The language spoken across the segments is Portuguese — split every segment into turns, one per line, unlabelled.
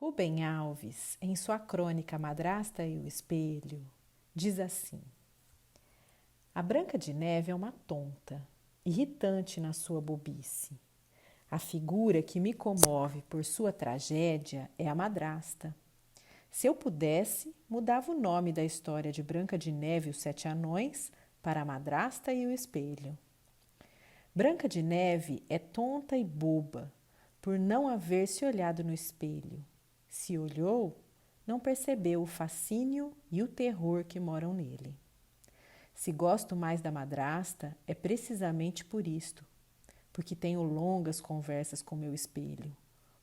Rubem Alves, em sua crônica Madrasta e o Espelho, diz assim: a Branca de Neve é uma tonta, irritante na sua bobice. A figura que me comove por sua tragédia é a madrasta. Se eu pudesse, mudava o nome da história de Branca de Neve e os Sete Anões para a Madrasta e o Espelho. Branca de Neve é tonta e boba por não haver se olhado no espelho. Se olhou, não percebeu o fascínio e o terror que moram nele. Se gosto mais da madrasta, é precisamente por isto, porque tenho longas conversas com meu espelho,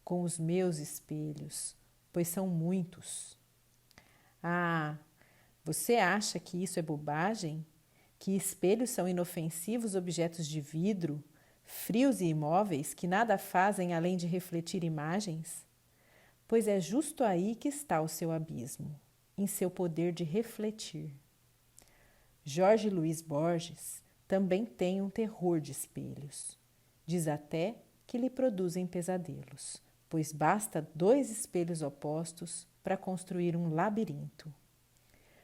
com os meus espelhos, pois são muitos. Ah, você acha que isso é bobagem? Que espelhos são inofensivos objetos de vidro, frios e imóveis, que nada fazem além de refletir imagens? Pois é justo aí que está o seu abismo, em seu poder de refletir. Jorge Luiz Borges também tem um terror de espelhos. Diz até que lhe produzem pesadelos, pois basta 2 espelhos opostos para construir um labirinto.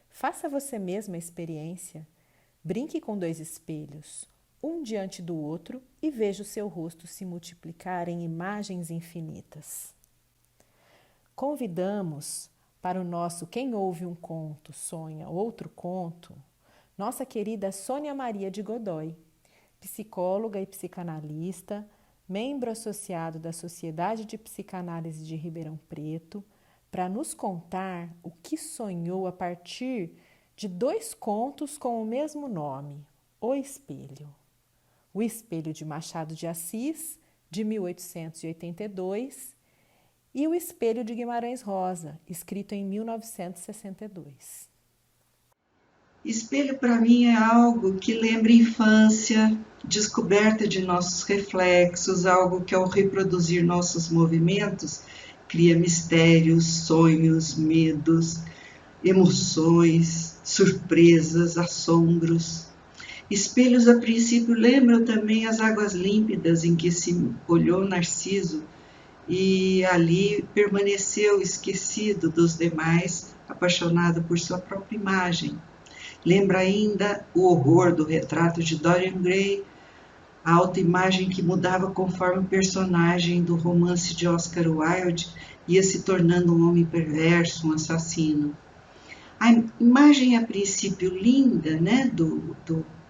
Faça você mesma a experiência. Brinque com 2 espelhos, um diante do outro, e veja o seu rosto se multiplicar em imagens infinitas. Convidamos para o nosso Quem Ouve um Conto Sonha Outro Conto, nossa querida Sônia Maria de Godoy, psicóloga e psicanalista, membro associado da Sociedade de Psicanálise de Ribeirão Preto, para nos contar o que sonhou a partir de 2 contos com o mesmo nome, O Espelho. O Espelho de Machado de Assis, de 1882, e O Espelho de Guimarães Rosa, escrito em 1962.
Espelho para mim é algo que lembra infância, descoberta de nossos reflexos, algo que ao reproduzir nossos movimentos cria mistérios, sonhos, medos, emoções, surpresas, assombros. Espelhos a princípio lembram também as águas límpidas em que se olhou Narciso e ali permaneceu esquecido dos demais, apaixonado por sua própria imagem. Lembra ainda o horror do retrato de Dorian Gray, a autoimagem que mudava conforme o personagem do romance de Oscar Wilde ia se tornando um homem perverso, um assassino. A imagem a princípio linda, né, do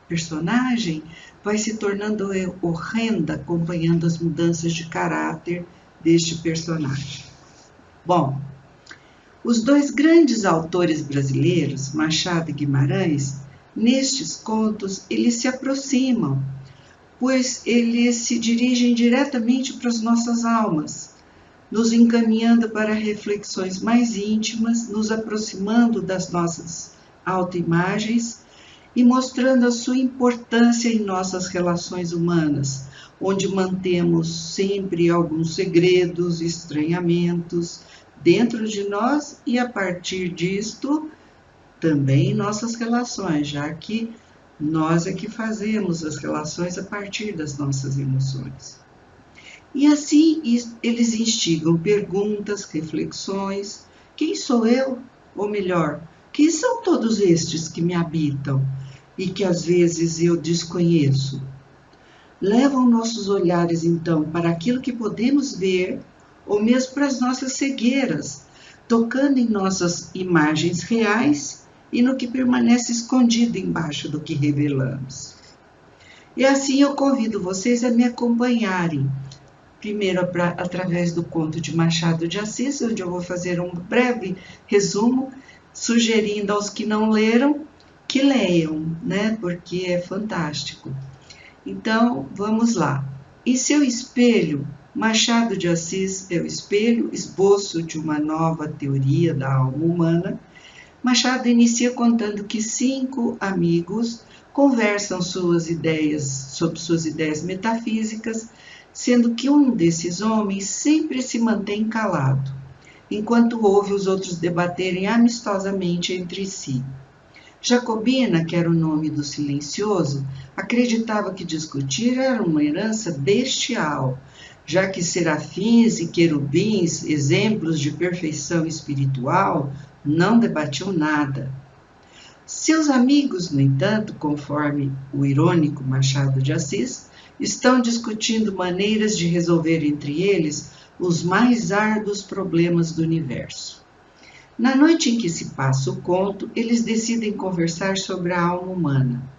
personagem vai se tornando horrenda acompanhando as mudanças de caráter deste personagem. Bom, os 2 grandes autores brasileiros, Machado e Guimarães, nestes contos eles se aproximam, pois eles se dirigem diretamente para as nossas almas, nos encaminhando para reflexões mais íntimas, nos aproximando das nossas autoimagens e mostrando a sua importância em nossas relações humanas, onde mantemos sempre alguns segredos, estranhamentos dentro de nós e a partir disto também nossas relações, já que nós é que fazemos as relações a partir das nossas emoções. E assim eles instigam perguntas, reflexões. Quem sou eu? Ou melhor, quem são todos estes que me habitam e que às vezes eu desconheço? Levam nossos olhares então para aquilo que podemos ver ou mesmo para as nossas cegueiras, tocando em nossas imagens reais e no que permanece escondido embaixo do que revelamos. E assim eu convido vocês a me acompanharem, primeiro através do conto de Machado de Assis, onde eu vou fazer um breve resumo, sugerindo aos que não leram que leiam, né? Porque é fantástico. Então, vamos lá. Em seu espelho, Machado de Assis é o espelho, esboço de uma nova teoria da alma humana. Machado inicia contando que 5 amigos conversam sobre suas ideias metafísicas, sendo que um desses homens sempre se mantém calado, enquanto ouve os outros debaterem amistosamente entre si. Jacobina, que era o nome do silencioso, acreditava que discutir era uma herança bestial, já que serafins e querubins, exemplos de perfeição espiritual, não debatiam nada. Seus amigos, no entanto, conforme o irônico Machado de Assis, estão discutindo maneiras de resolver entre eles os mais árduos problemas do universo. Na noite em que se passa o conto, eles decidem conversar sobre a alma humana.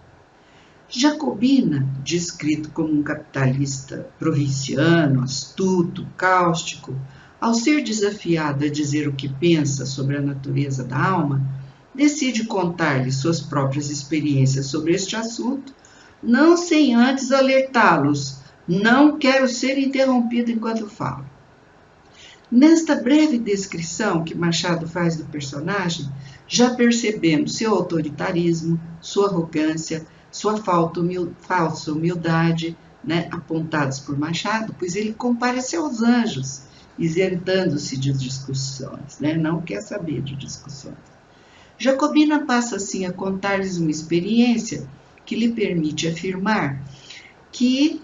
Jacobina, descrito como um capitalista provinciano, astuto, cáustico, ao ser desafiado a dizer o que pensa sobre a natureza da alma, decide contar-lhe suas próprias experiências sobre este assunto, não sem antes alertá-los: não quero ser interrompido enquanto falo. Nesta breve descrição que Machado faz do personagem, já percebemos seu autoritarismo, sua arrogância, sua falsa humildade, né, apontados por Machado, pois ele compara-se aos anjos, isentando-se de discussões, né, não quer saber de discussões. Jacobina passa assim a contar-lhes uma experiência que lhe permite afirmar que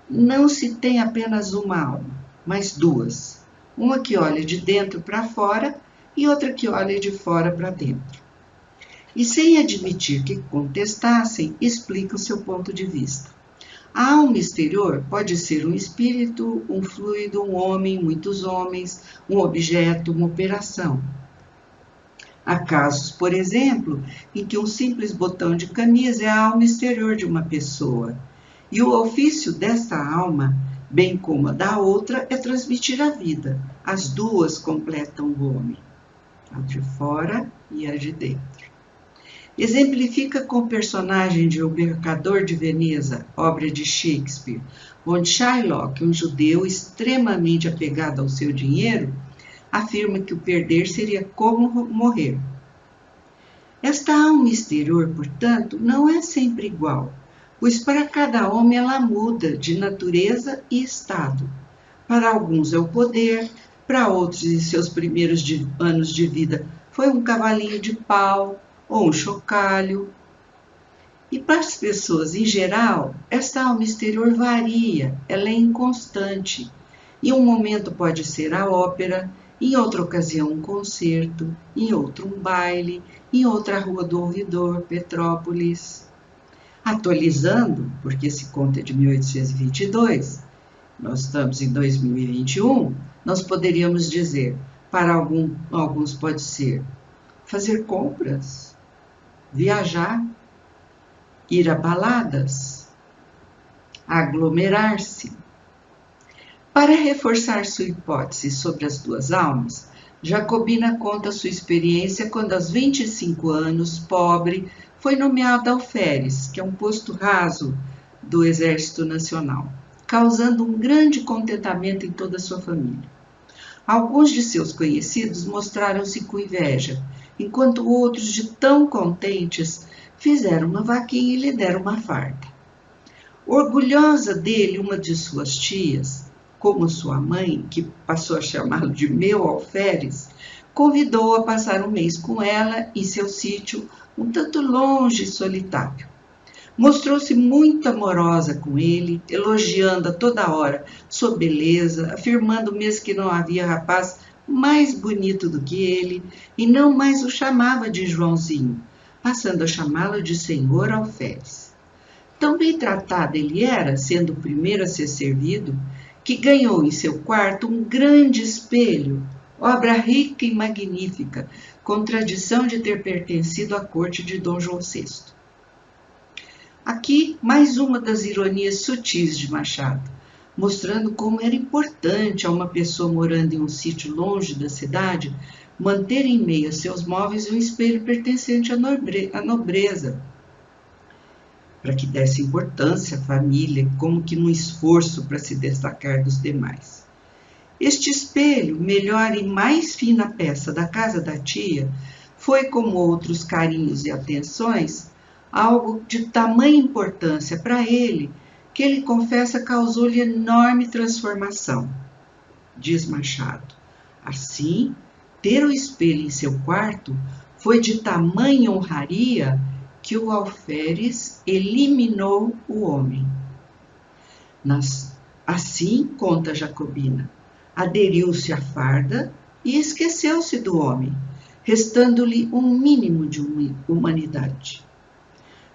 não se tem apenas uma alma, mas duas. Uma que olha de dentro para fora e outra que olha de fora para dentro. E sem admitir que contestassem, explica o seu ponto de vista. A alma exterior pode ser um espírito, um fluido, um homem, muitos homens, um objeto, uma operação. Há casos, por exemplo, em que um simples botão de camisa é a alma exterior de uma pessoa. E o ofício desta alma, bem como a da outra, é transmitir a vida. As duas completam o homem, a de fora e a de dentro. Exemplifica com o personagem de O Mercador de Veneza, obra de Shakespeare, onde Shylock, um judeu extremamente apegado ao seu dinheiro, afirma que o perder seria como morrer. Esta alma exterior, portanto, não é sempre igual, pois para cada homem ela muda de natureza e estado. Para alguns é o poder, para outros, em seus primeiros anos de vida, foi um cavalinho de pau ou um chocalho. E para as pessoas em geral, esta alma exterior varia, ela é inconstante. Em um momento pode ser a ópera, em outra ocasião um concerto, em outro um baile, em outra a Rua do Ouvidor, Petrópolis. Atualizando, porque esse conto é de 1822, nós estamos em 2021, nós poderíamos dizer, para alguns pode ser fazer compras, viajar, ir a baladas, aglomerar-se. Para reforçar sua hipótese sobre as duas almas, Jacobina conta sua experiência quando, aos 25 anos, pobre, foi nomeado alferes, que é um posto raso do Exército Nacional, causando um grande contentamento em toda a sua família. Alguns de seus conhecidos mostraram-se com inveja, enquanto outros, de tão contentes, fizeram uma vaquinha e lhe deram uma farda. Orgulhosa dele, uma de suas tias, como sua mãe, que passou a chamá-lo de meu alferes, convidou-o a passar um mês com ela em seu sítio, um tanto longe e solitário. Mostrou-se muito amorosa com ele, elogiando a toda hora sua beleza, afirmando mesmo que não havia rapaz mais bonito do que ele, e não mais o chamava de Joãozinho, passando a chamá-lo de Senhor Alferes. Tão bem tratado ele era, sendo o primeiro a ser servido, que ganhou em seu quarto um grande espelho, obra rica e magnífica, com tradição de ter pertencido à corte de Dom João VI. Aqui, mais uma das ironias sutis de Machado, mostrando como era importante a uma pessoa morando em um sítio longe da cidade manter em meio a seus móveis um espelho pertencente à nobreza, para que desse importância à família, como que num esforço para se destacar dos demais. Este espelho, melhor e mais fina peça da casa da tia, foi, como outros carinhos e atenções, algo de tamanha importância para ele, que ele confessa causou-lhe enorme transformação. Diz Machado: assim, ter o espelho em seu quarto foi de tamanha honraria que o alferes eliminou o homem. Assim, conta Jacobina, aderiu-se à farda e esqueceu-se do homem, restando-lhe um mínimo de humanidade.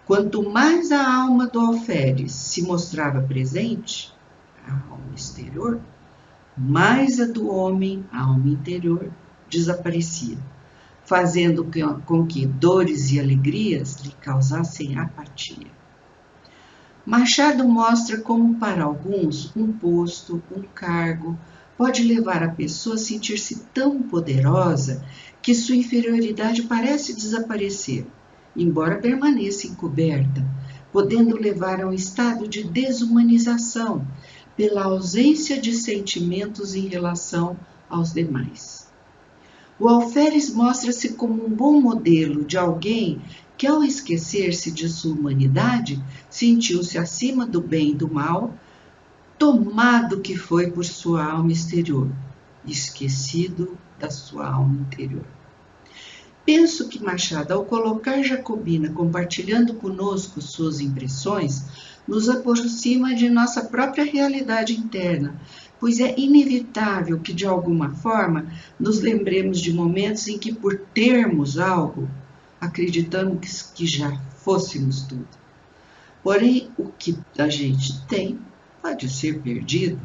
Quanto mais a alma do alferes se mostrava presente, a alma exterior, mais a do homem, a alma interior, desaparecia, fazendo com que dores e alegrias lhe causassem apatia. Machado mostra como, para alguns, um posto, um cargo, pode levar a pessoa a sentir-se tão poderosa que sua inferioridade parece desaparecer, embora permaneça encoberta, podendo levar a um estado de desumanização pela ausência de sentimentos em relação aos demais. O alferes mostra-se como um bom modelo de alguém que, ao esquecer-se de sua humanidade, sentiu-se acima do bem e do mal, tomado que foi por sua alma exterior, esquecido da sua alma interior. Penso que Machado, ao colocar Jacobina compartilhando conosco suas impressões, nos aproxima de nossa própria realidade interna, pois é inevitável que, de alguma forma, nos lembremos de momentos em que, por termos algo, acreditamos que já fôssemos tudo. Porém, o que a gente tem pode ser perdido.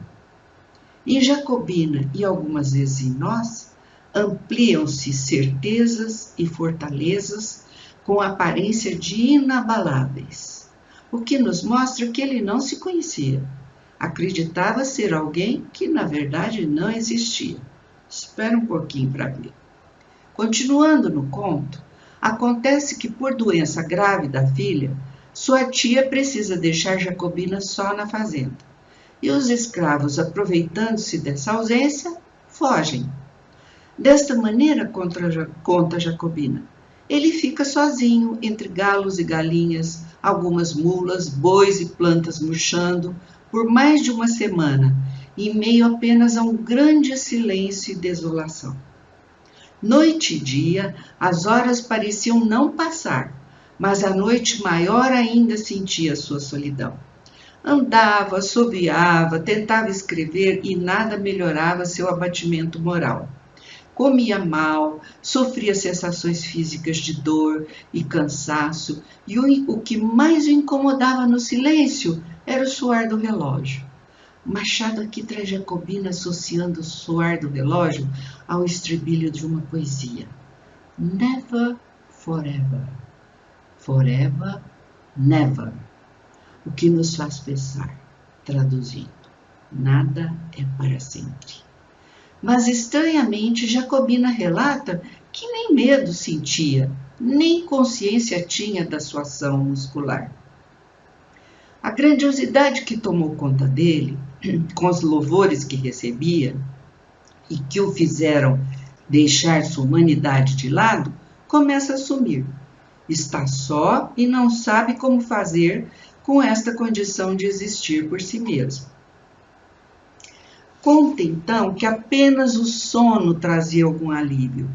Em Jacobina e algumas vezes em nós, ampliam-se certezas e fortalezas com aparência de inabaláveis, o que nos mostra que ele não se conhecia. Acreditava ser alguém que, na verdade, não existia. Espera um pouquinho para ver. Continuando no conto, acontece que, por doença grave da filha, sua tia precisa deixar Jacobina só na fazenda. E os escravos, aproveitando-se dessa ausência, fogem. Desta maneira, conta Jacobina, ele fica sozinho entre galos e galinhas, algumas mulas, bois e plantas murchando, por mais de uma semana, em meio apenas a um grande silêncio e desolação. Noite e dia, as horas pareciam não passar, mas a noite maior ainda sentia sua solidão. Andava, assoviava, tentava escrever e nada melhorava seu abatimento moral. Comia mal, sofria sensações físicas de dor e cansaço, e o que mais o incomodava no silêncio era o suar do relógio. Machado aqui traz Jacobina associando o suar do relógio ao estribilho de uma poesia. Never, forever. Forever, never. O que nos faz pensar, traduzindo, nada é para sempre. Mas, estranhamente, Jacobina relata que nem medo sentia, nem consciência tinha da sua ação muscular. A grandiosidade que tomou conta dele, com os louvores que recebia e que o fizeram deixar sua humanidade de lado, começa a sumir. Está só e não sabe como fazer com esta condição de existir por si mesmo. Conta então que apenas o sono trazia algum alívio,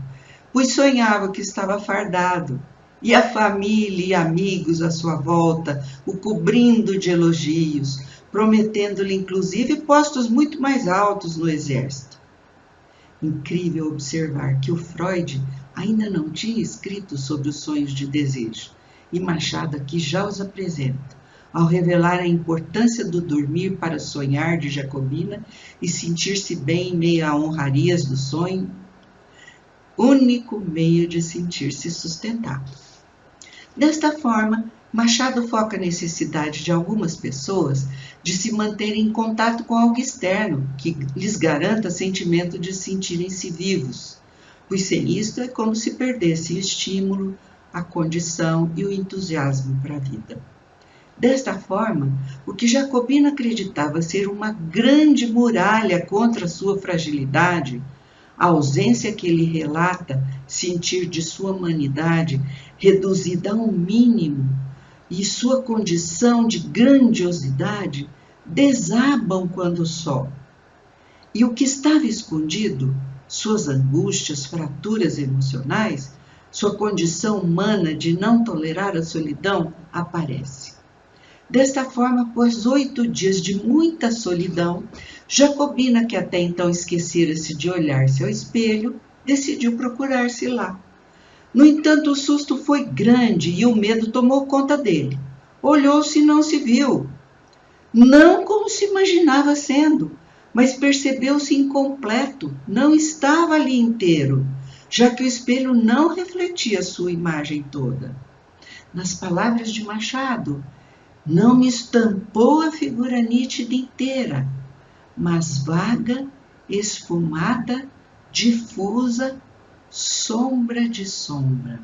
pois sonhava que estava fardado, e a família e amigos à sua volta o cobrindo de elogios, prometendo-lhe inclusive postos muito mais altos no exército. Incrível observar que o Freud ainda não tinha escrito sobre os sonhos de desejo, e Machado aqui já os apresenta, ao revelar a importância do dormir para sonhar de Jacobina e sentir-se bem em meio a honrarias do sonho, único meio de sentir-se sustentado. Desta forma, Machado foca a necessidade de algumas pessoas de se manterem em contato com algo externo que lhes garanta sentimento de sentirem-se vivos, pois sem isto é como se perdesse o estímulo, a condição e o entusiasmo para a vida. Desta forma, o que Jacobina acreditava ser uma grande muralha contra sua fragilidade, a ausência que ele relata sentir de sua humanidade reduzida a um mínimo e sua condição de grandiosidade desabam quando só. E o que estava escondido, suas angústias, fraturas emocionais, sua condição humana de não tolerar a solidão, aparece. Desta forma, após 8 dias de muita solidão, Jacobina, que até então esquecera-se de olhar-se ao espelho, decidiu procurar-se lá. No entanto, o susto foi grande e o medo tomou conta dele. Olhou-se e não se viu. Não como se imaginava sendo, mas percebeu-se incompleto, não estava ali inteiro, já que o espelho não refletia sua imagem toda. Nas palavras de Machado, não me estampou a figura nítida inteira, mas vaga, esfumada, difusa, sombra de sombra.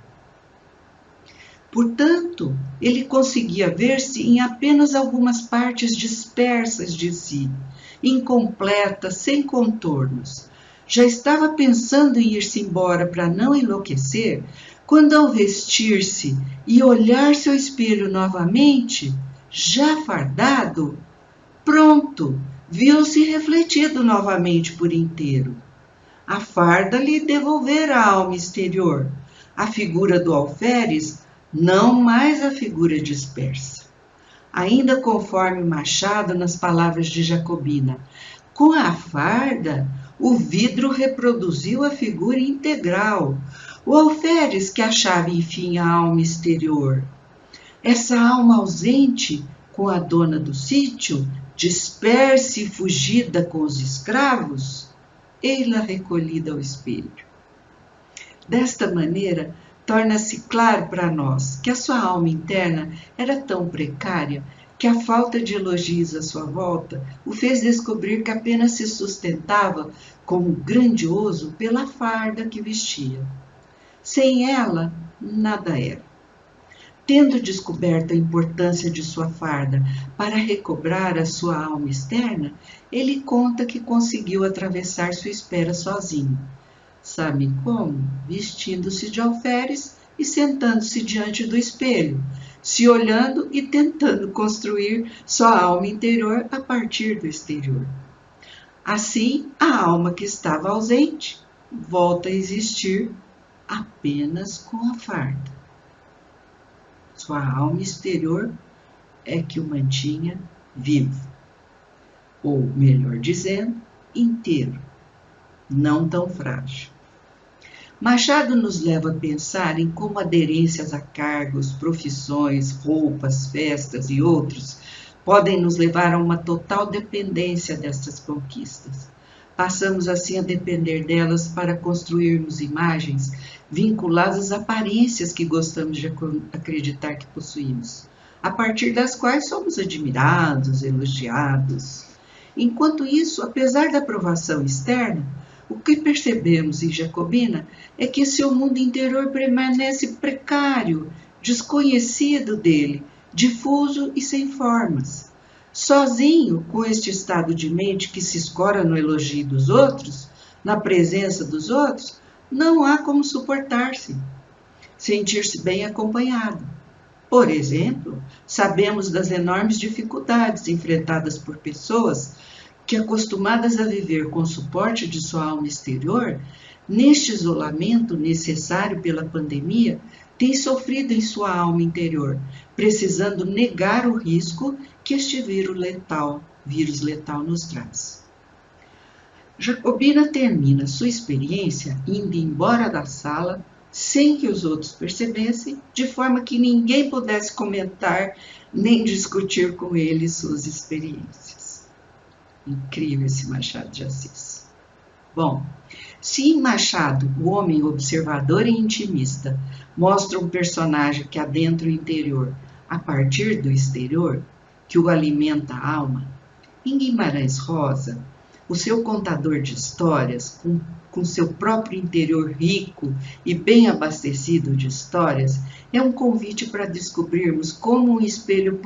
Portanto, ele conseguia ver-se em apenas algumas partes dispersas de si, incompletas, sem contornos. Já estava pensando em ir-se embora para não enlouquecer, quando ao vestir-se e olhar-se ao espelho novamente, já fardado, pronto, viu-se refletido novamente por inteiro. A farda lhe devolvera a alma exterior, a figura do alferes não mais a figura dispersa. Ainda conforme Machado nas palavras de Jacobina, com a farda, o vidro reproduziu a figura integral, o alferes que achava enfim a alma exterior. Essa alma ausente, com a dona do sítio, dispersa e fugida com os escravos, ei-la recolhida ao espelho. Desta maneira, torna-se claro para nós que a sua alma interna era tão precária que a falta de elogios à sua volta o fez descobrir que apenas se sustentava como grandioso pela farda que vestia. Sem ela, nada era. Tendo descoberto a importância de sua farda para recobrar a sua alma externa, ele conta que conseguiu atravessar sua espera sozinho. Sabe como? Vestindo-se de alferes e sentando-se diante do espelho, se olhando e tentando construir sua alma interior a partir do exterior. Assim, a alma que estava ausente volta a existir apenas com a farda. Sua alma exterior é que o mantinha vivo, ou melhor dizendo, inteiro, não tão frágil. Machado nos leva a pensar em como aderências a cargos, profissões, roupas, festas e outros podem nos levar a uma total dependência destas conquistas. Passamos assim a depender delas para construirmos imagens vinculadas a aparências que gostamos de acreditar que possuímos, a partir das quais somos admirados, elogiados. Enquanto isso, apesar da aprovação externa, o que percebemos em Jacobina é que seu mundo interior permanece precário, desconhecido dele, difuso e sem formas. Sozinho, com este estado de mente que se escora no elogio dos outros, na presença dos outros, não há como suportar-se, sentir-se bem acompanhado. Por exemplo, sabemos das enormes dificuldades enfrentadas por pessoas que, acostumadas a viver com o suporte de sua alma exterior, neste isolamento necessário pela pandemia, têm sofrido em sua alma interior, precisando negar o risco que este vírus letal nos traz. Jacobina termina sua experiência indo embora da sala sem que os outros percebessem, de forma que ninguém pudesse comentar nem discutir com ele suas experiências. Incrível esse Machado de Assis. Bom, se em Machado o homem observador e intimista mostra um personagem que adentra o interior a partir do exterior, que o alimenta a alma, em Guimarães Rosa, o seu contador de histórias, com seu próprio interior rico e bem abastecido de histórias, é um convite para descobrirmos como um espelho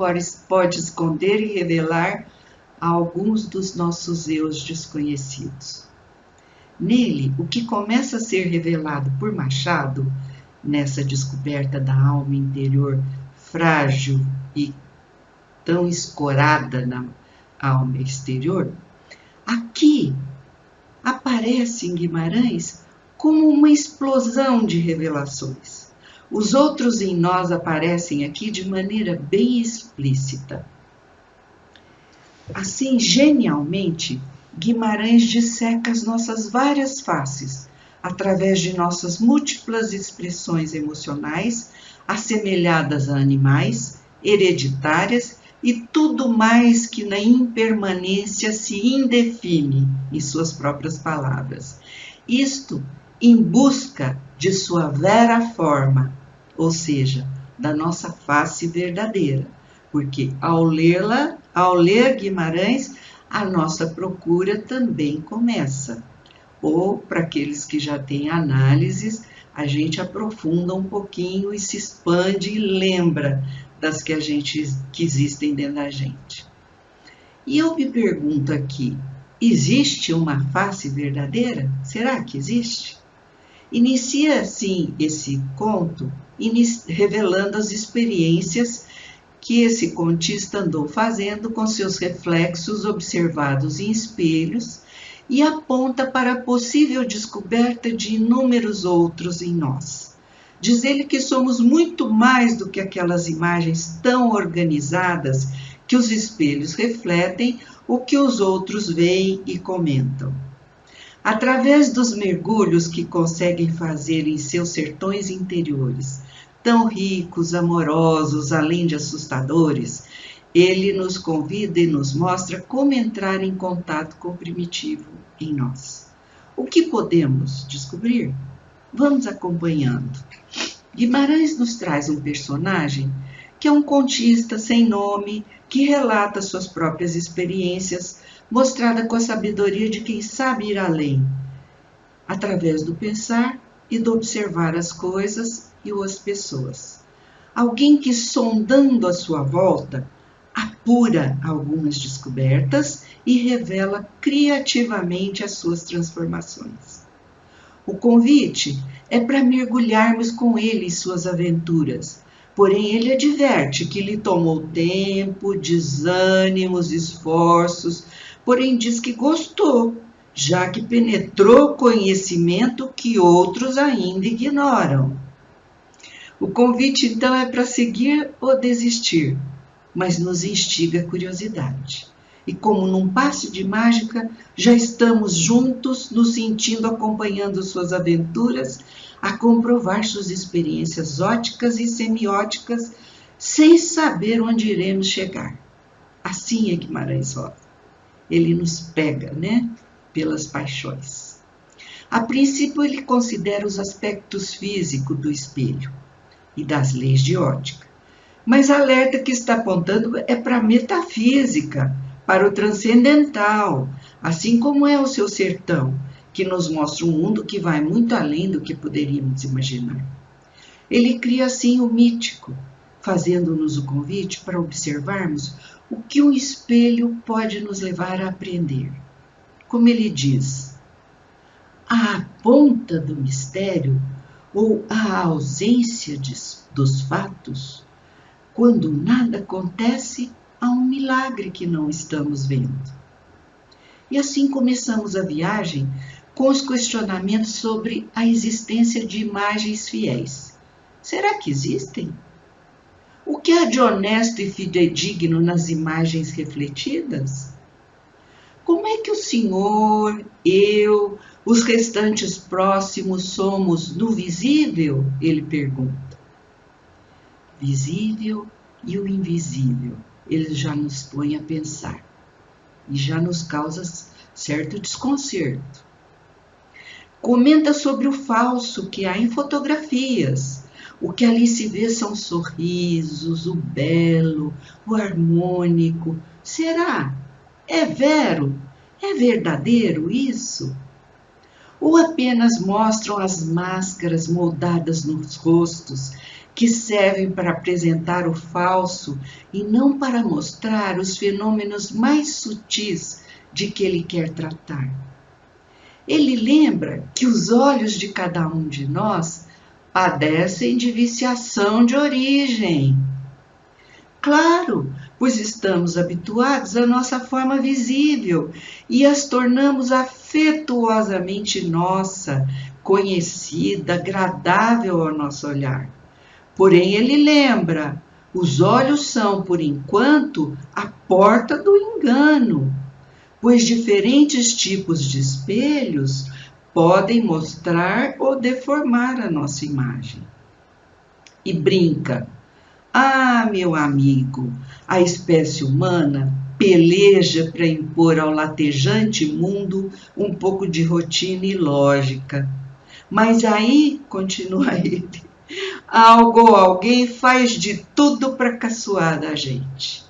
pode esconder e revelar alguns dos nossos eus desconhecidos. Nele, o que começa a ser revelado por Machado, nessa descoberta da alma interior frágil e tão escorada na alma exterior, aqui aparece em Guimarães como uma explosão de revelações. Os outros em nós aparecem aqui de maneira bem explícita. Assim, genialmente, Guimarães disseca as nossas várias faces, através de nossas múltiplas expressões emocionais, assemelhadas a animais, hereditárias e tudo mais que na impermanência se indefine, em suas próprias palavras. Isto em busca de sua vera forma, ou seja, da nossa face verdadeira, porque ao ler Guimarães, a nossa procura também começa. Ou, para aqueles que já têm análises, a gente aprofunda um pouquinho e se expande e lembra das que existem dentro da gente. E eu me pergunto aqui, existe uma face verdadeira? Será que existe? Inicia assim esse conto revelando as experiências que esse contista andou fazendo com seus reflexos observados em espelhos e aponta para a possível descoberta de inúmeros outros em nós. Diz ele que somos muito mais do que aquelas imagens tão organizadas que os espelhos refletem o que os outros veem e comentam. Através dos mergulhos que conseguem fazer em seus sertões interiores, tão ricos, amorosos, além de assustadores, ele nos convida e nos mostra como entrar em contato com o primitivo em nós. O que podemos descobrir? Vamos acompanhando. Guimarães nos traz um personagem que é um contista sem nome, que relata suas próprias experiências, mostrada com a sabedoria de quem sabe ir além, através do pensar e do observar as coisas e as pessoas. Alguém que, sondando a sua volta, apura algumas descobertas e revela criativamente as suas transformações. O convite é para mergulharmos com ele em suas aventuras, porém ele adverte que lhe tomou tempo, desânimos, esforços, porém diz que gostou, já que penetrou conhecimento que outros ainda ignoram. O convite, então, é para seguir ou desistir, mas nos instiga a curiosidade. E como num passe de mágica, já estamos juntos, nos sentindo, acompanhando suas aventuras, a comprovar suas experiências óticas e semióticas, sem saber onde iremos chegar. Assim é Guimarães Rosa. Ele nos pega, pelas paixões. A princípio, ele considera os aspectos físicos do espelho e das leis de ótica. Mas a alerta que está apontando é para a metafísica, para o transcendental, assim como é o seu sertão, que nos mostra um mundo que vai muito além do que poderíamos imaginar. Ele cria assim o mítico, fazendo-nos o convite para observarmos o que um espelho pode nos levar a aprender. Como ele diz, a ponta do mistério ou a ausência dos fatos, quando nada acontece, há um milagre que não estamos vendo. E assim começamos a viagem com os questionamentos sobre a existência de imagens fiéis. Será que existem? O que há de honesto e fidedigno nas imagens refletidas? Como é que o Senhor, eu, os restantes próximos somos no visível? Ele pergunta. Visível e o invisível, ele já nos põe a pensar e já nos causa certo desconcerto. Comenta sobre o falso que há em fotografias. O que ali se vê são sorrisos, o belo, o harmônico. Será? É vero? É verdadeiro isso? Ou apenas mostram as máscaras moldadas nos rostos, que servem para apresentar o falso e não para mostrar os fenômenos mais sutis de que ele quer tratar? Ele lembra que os olhos de cada um de nós padecem de viciação de origem. Claro, pois estamos habituados à nossa forma visível e as tornamos afetuosamente nossa, conhecida, agradável ao nosso olhar. Porém, ele lembra, Os olhos são, por enquanto, a porta do engano, pois diferentes tipos de espelhos podem mostrar ou deformar a nossa imagem. E brinca: ah, meu amigo, a espécie humana peleja para impor ao latejante mundo um pouco de rotina e lógica. Mas aí, continua ele, algo ou alguém faz de tudo para caçoar da gente.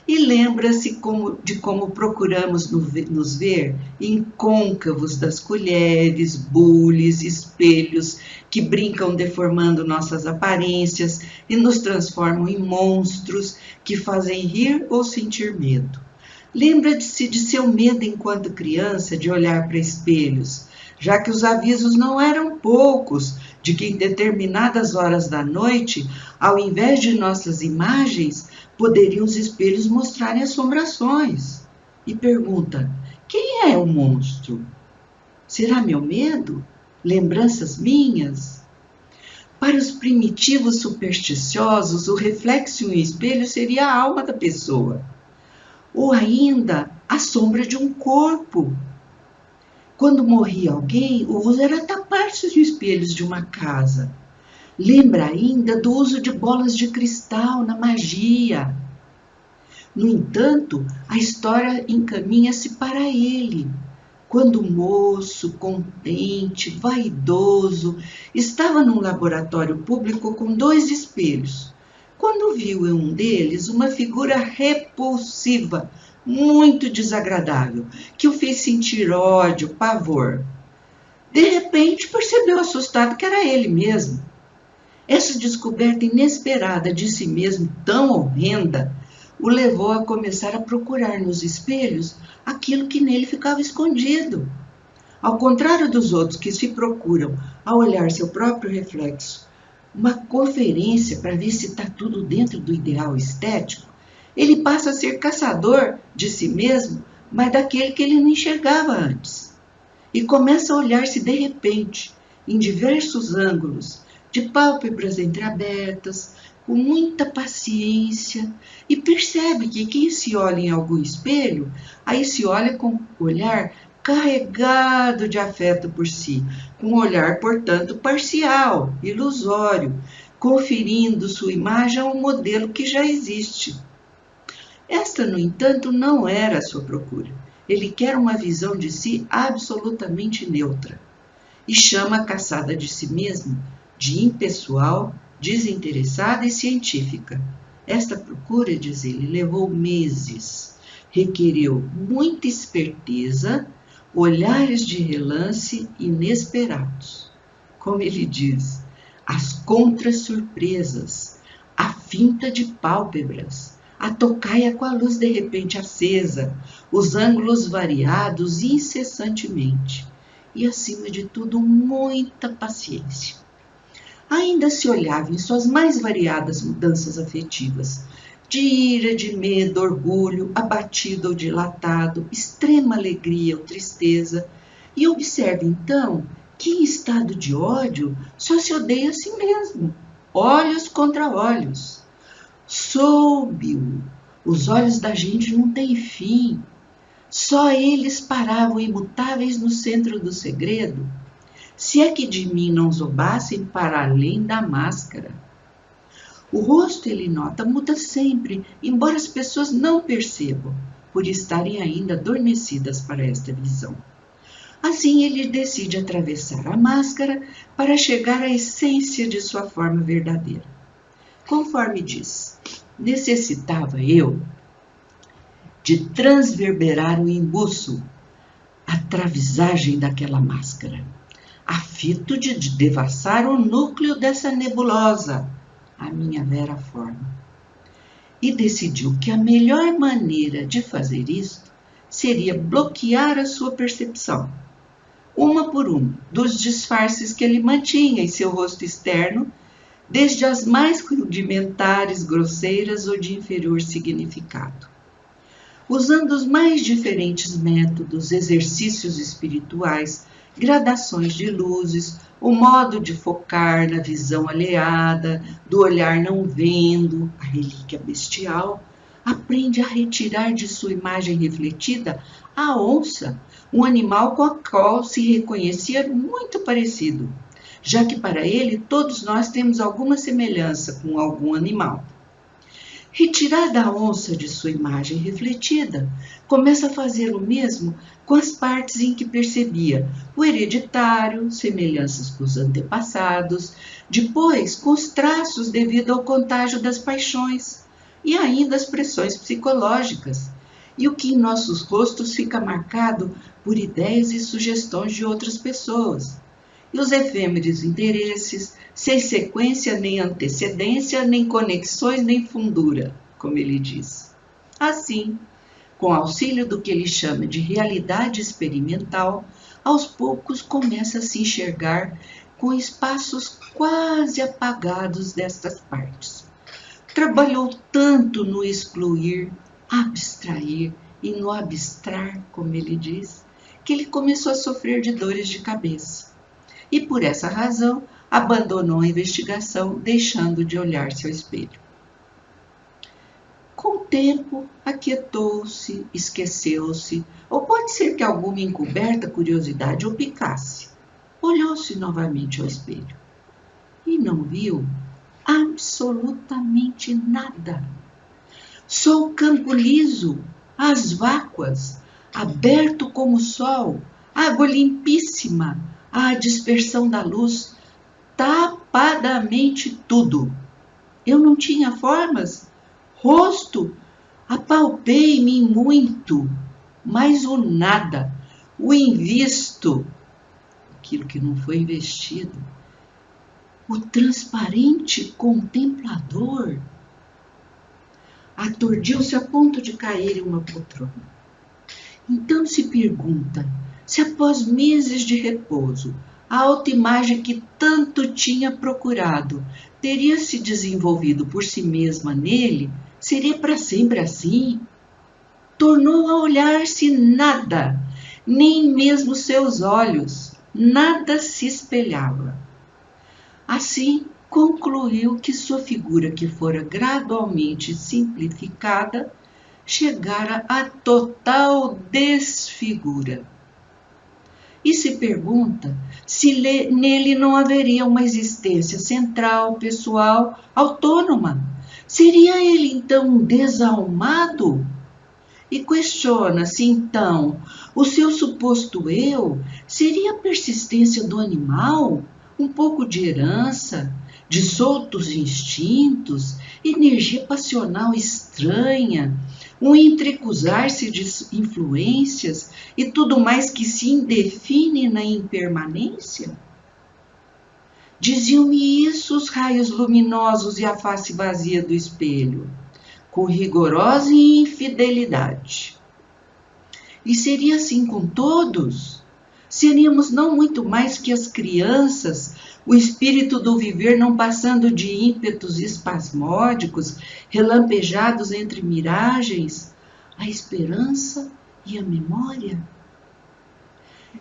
E lembra-se de como procuramos nos ver em côncavos das colheres, bules, espelhos que brincam deformando nossas aparências e nos transformam em monstros que fazem rir ou sentir medo. Lembra-se de seu medo enquanto criança de olhar para espelhos, já que os avisos não eram poucos de que em determinadas horas da noite, ao invés de nossas imagens, poderiam os espelhos mostrarem assombrações. E pergunta: quem é o monstro? Será meu medo? Lembranças minhas? Para os primitivos supersticiosos, o reflexo em um espelho seria a alma da pessoa, ou ainda a sombra de um corpo. Quando morria alguém, o uso era tapar-se os espelhos de uma casa. Lembra ainda do uso de bolas de cristal na magia. No entanto, a história encaminha-se para ele, quando o moço, contente, vaidoso, estava num laboratório público com 2 espelhos, quando viu em um deles uma figura repulsiva, muito desagradável, que o fez sentir ódio, pavor. De repente, percebeu assustado que era ele mesmo. Essa descoberta inesperada de si mesmo, tão horrenda, o levou a começar a procurar nos espelhos aquilo que nele ficava escondido. Ao contrário dos outros que se procuram ao olhar seu próprio reflexo, uma conferência para ver se está tudo dentro do ideal estético, ele passa a ser caçador de si mesmo, mas daquele que ele não enxergava antes. E começa a olhar-se de repente, em diversos ângulos, de pálpebras entreabertas, com muita paciência, e percebe que quem se olha em algum espelho, aí se olha com o olhar carregado de afeto por si, com um olhar, portanto, parcial, ilusório, conferindo sua imagem a um modelo que já existe. Esta, no entanto, não era a sua procura. Ele quer uma visão de si absolutamente neutra e chama a caçada de si mesmo de impessoal, desinteressada e científica. Esta procura, diz ele, levou meses, requeriu muita esperteza, olhares de relance inesperados. Como ele diz, as contrasurpresas, a finta de pálpebras, a tocaia com a luz de repente acesa, os ângulos variados incessantemente e, acima de tudo, muita paciência. Ainda se olhava em suas mais variadas mudanças afetivas, de ira, de medo, orgulho, abatido ou dilatado, extrema alegria ou tristeza, e observe então que em estado de ódio só se odeia a si mesmo, olhos contra olhos. Soube-o, os olhos da gente não têm fim, só eles paravam imutáveis no centro do segredo, se é que de mim não zombassem para além da máscara. O rosto, ele nota, muda sempre, embora as pessoas não percebam, por estarem ainda adormecidas para esta visão. Assim, ele decide atravessar a máscara para chegar à essência de sua forma verdadeira. Conforme diz, necessitava eu de transverberar o embuço, a travisagem daquela máscara, a fito de devassar o núcleo dessa nebulosa, a minha vera forma. E decidiu que a melhor maneira de fazer isto seria bloquear a sua percepção, uma por uma, dos disfarces que ele mantinha em seu rosto externo, desde as mais rudimentares, grosseiras ou de inferior significado. Usando os mais diferentes métodos, exercícios espirituais gradações de luzes, o modo de focar na visão alheada, do olhar não vendo, a relíquia bestial, aprende a retirar de sua imagem refletida a onça, um animal com o qual se reconhecia muito parecido, já que para ele todos nós temos alguma semelhança com algum animal. Retirada a onça de sua imagem refletida, começa a fazer o mesmo com as partes em que percebia o hereditário, semelhanças com os antepassados, depois com os traços devido ao contágio das paixões e ainda as pressões psicológicas, e o que em nossos rostos fica marcado por ideias e sugestões de outras pessoas, e os efêmeros interesses, sem sequência, nem antecedência, nem conexões, nem fundura, como ele diz. Assim, com auxílio do que ele chama de realidade experimental, aos poucos começa a se enxergar com espaços quase apagados destas partes. Trabalhou tanto no excluir, abstrair e no abstrar, como ele diz, que ele começou a sofrer de dores de cabeça. E por essa razão abandonou a investigação, deixando de olhar-se ao espelho. Com o tempo, aquietou-se, esqueceu-se, ou pode ser que alguma encoberta curiosidade o picasse. Olhou-se novamente ao espelho e não viu absolutamente nada. Só o campo liso, as vácuas, aberto como o sol, água limpíssima, a dispersão da luz, tapadamente tudo. Eu não tinha formas, rosto, apalpei-me muito, mas o nada, o invisto, aquilo que não foi investido, o transparente contemplador, aturdiu-se a ponto de cair em uma poltrona. Então se pergunta se após meses de repouso, a autoimagem que tanto tinha procurado teria se desenvolvido por si mesma nele, seria para sempre assim? Tornou a olhar-se nada, nem mesmo seus olhos, nada se espelhava. Assim, concluiu que sua figura, que fora gradualmente simplificada, chegara à total desfigura. E se pergunta se nele não haveria uma existência central, pessoal, autônoma. Seria ele então um desalmado? E questiona se então o seu suposto eu seria a persistência do animal, um pouco de herança, de soltos instintos, energia passional estranha, um entrecruzar-se de influências e tudo mais que se indefine na impermanência? Diziam-me isso os raios luminosos e a face vazia do espelho, com rigorosa infidelidade. E seria assim com todos? Seríamos não muito mais que as crianças, o espírito do viver não passando de ímpetos espasmódicos, relampejados entre miragens, a esperança e a memória?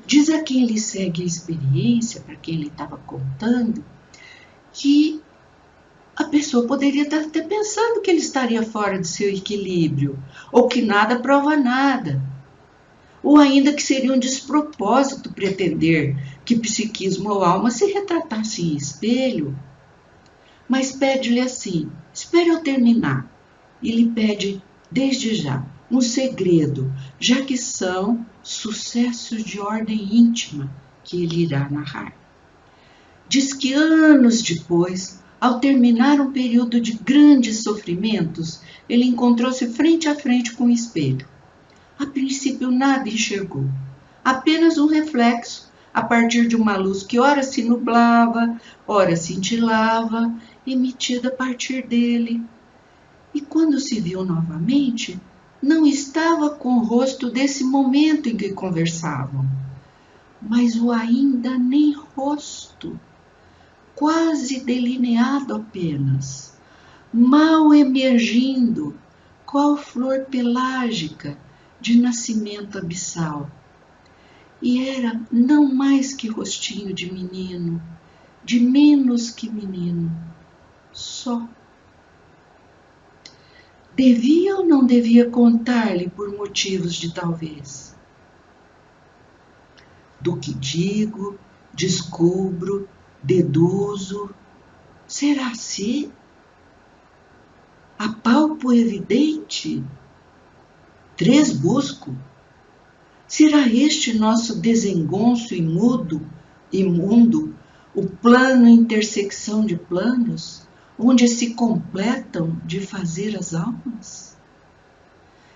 Diz a quem ele segue a experiência, para quem ele estava contando, que a pessoa poderia estar até pensando que ele estaria fora de seu equilíbrio, ou que nada prova nada, ou ainda que seria um despropósito pretender que psiquismo ou alma se retratasse em espelho. Mas pede-lhe assim, espere eu terminar, e lhe pede desde já um segredo, já que são sucessos de ordem íntima que ele irá narrar. Diz que anos depois, ao terminar um período de grandes sofrimentos, ele encontrou-se frente a frente com o espelho. A princípio nada enxergou, apenas um reflexo a partir de uma luz que ora se nublava, ora cintilava, emitida a partir dele. E quando se viu novamente, não estava com o rosto desse momento em que conversavam, mas o ainda nem rosto, quase delineado apenas, mal emergindo, qual flor pelágica de nascimento abissal. e era não mais que rostinho de menino, de menos que menino, só. Devia ou não devia contar-lhe por motivos de talvez? Do que digo, descubro, deduzo, será se? Apalpo evidente? Três busco? Será este nosso desengonço imundo, o plano intersecção de planos, onde se completam de fazer as almas?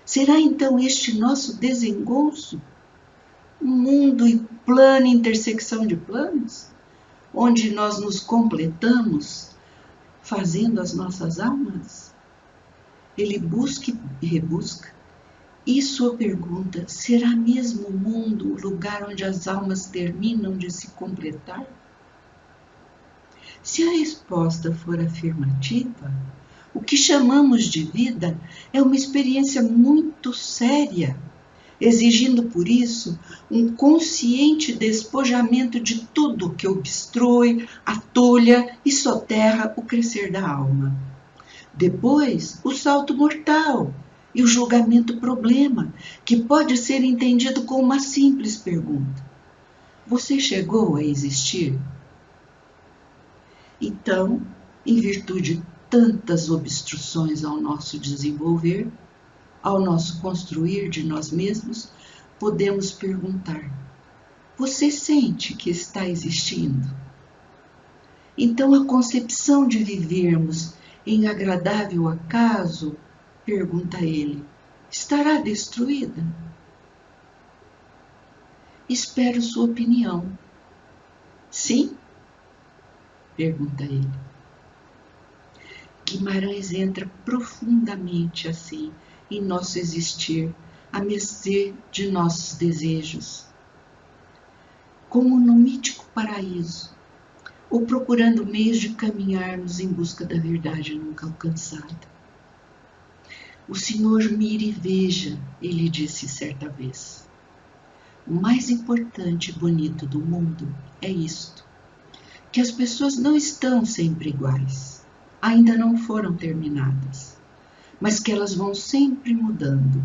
Será então este nosso desengonço, mundo e plano intersecção de planos, onde nós nos completamos fazendo as nossas almas? Ele busca e rebusca. E sua pergunta, será mesmo o mundo o lugar onde as almas terminam de se completar? Se a resposta for afirmativa, o que chamamos de vida é uma experiência muito séria, exigindo por isso um consciente despojamento de tudo que obstrui, atolha e soterra o crescer da alma. Depois, o salto mortal e o julgamento problema, que pode ser entendido como uma simples pergunta: você chegou a existir? Então, em virtude de tantas obstruções ao nosso desenvolver, ao nosso construir de nós mesmos, podemos perguntar: você sente que está existindo? Então, a concepção de vivermos em agradável acaso, pergunta ele, estará destruída? Espero sua opinião. Sim? Pergunta ele. Guimarães entra profundamente assim em nosso existir, a mercê de nossos desejos. Como no mítico paraíso, ou procurando meios de caminharmos em busca da verdade nunca alcançada. O Senhor mire e veja, ele disse certa vez. O mais importante e bonito do mundo é isto, que as pessoas não estão sempre iguais, ainda não foram terminadas, mas que elas vão sempre mudando,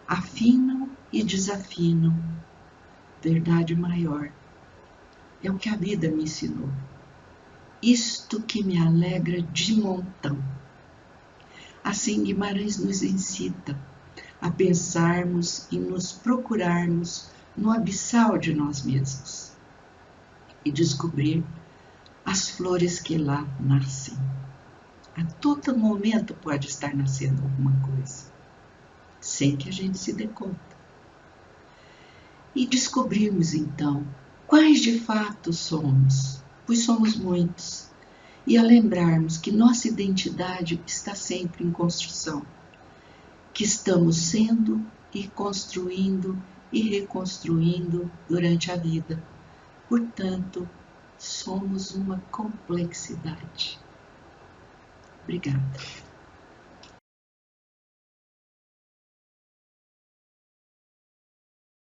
afinam e desafinam. Verdade maior. É o que a vida me ensinou. Isto que me alegra de montão. Assim Guimarães nos incita a pensarmos e nos procurarmos no abissal de nós mesmos e descobrir as flores que lá nascem. A todo momento pode estar nascendo alguma coisa, sem que a gente se dê conta. E descobrirmos então quais de fato somos, pois somos muitos, e a lembrarmos que nossa identidade está sempre em construção, que estamos sendo e construindo e reconstruindo durante a vida. Portanto, somos uma complexidade. Obrigada.